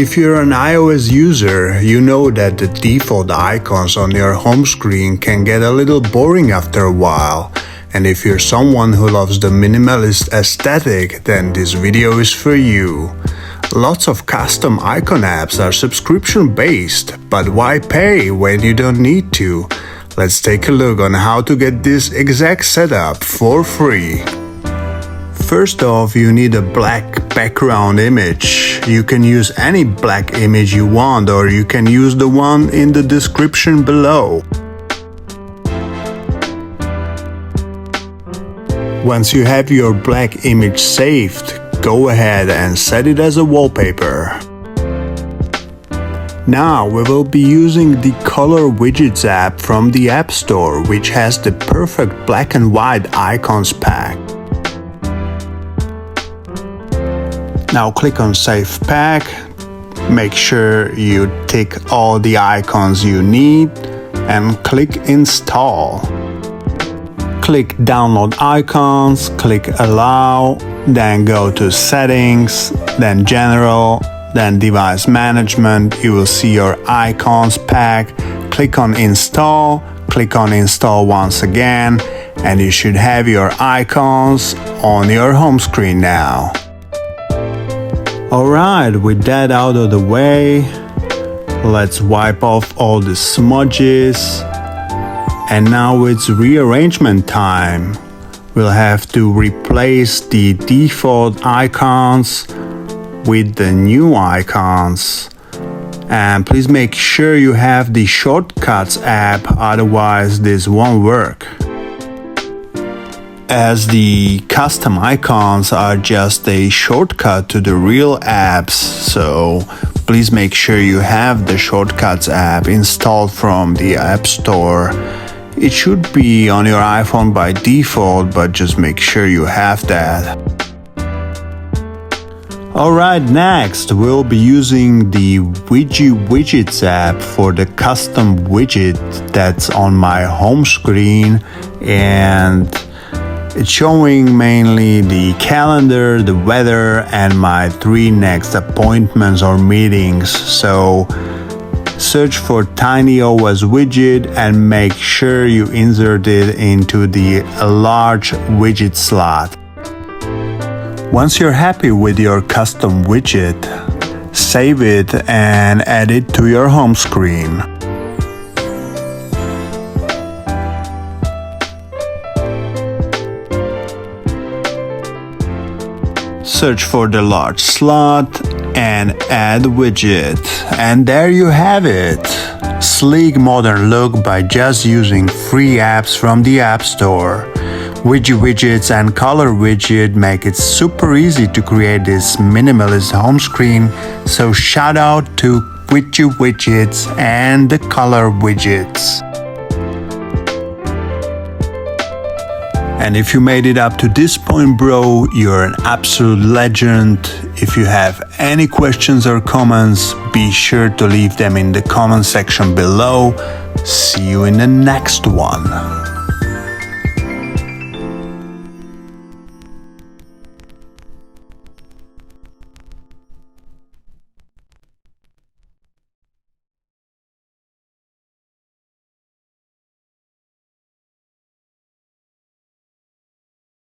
If you're an iOS user, you know that the default icons on your home screen can get a little boring after a while. And if you're someone who loves the minimalist aesthetic, then this video is for you. Lots of custom icon apps are subscription-based, but why pay when you don't need to? Let's take a look on how to get this exact setup for free. First off, you need a black background image. You can use any black image you want, or you can use the one in the description below. Once you have your black image saved, go ahead and set it as a wallpaper. Now we will be using the Color Widgets app from the App Store, which has the perfect black and white icons pack. Now click on Save Pack, make sure you tick all the icons you need and click Install. Click Download Icons, click Allow, then go to Settings, then General, then Device Management. You will see your icons pack. Click on Install, click on Install once again, and you should have your icons on your home screen now. Alright, with that out of the way, let's wipe off all the smudges. And now it's rearrangement time. We'll have to replace the default icons with the new icons. And please make sure you have the Shortcuts app, otherwise this won't work. As the custom icons are just a shortcut to the real apps, so please make sure you have the Shortcuts app installed from the App Store. It should be on your iPhone by default, but just make sure you have that. Alright, next we'll be using the Widgets app for the custom widget that's on my home screen, and it's showing mainly the calendar, the weather, and my 3 next appointments or meetings. So search for TityOs widget and make sure you insert it into the large widget slot. Once you're happy with your custom widget, save it and add it to your home screen. Search for the large slot and add widget. And there you have it. Sleek modern look by just using free apps from the App Store. Widgets and Color Widget make it super easy to create this minimalist home screen, so shout out to Widgets and the Color Widgets. And if you made it up to this point, bro, you're an absolute legend. If you have any questions or comments, be sure to leave them in the comment section below. See you in the next one.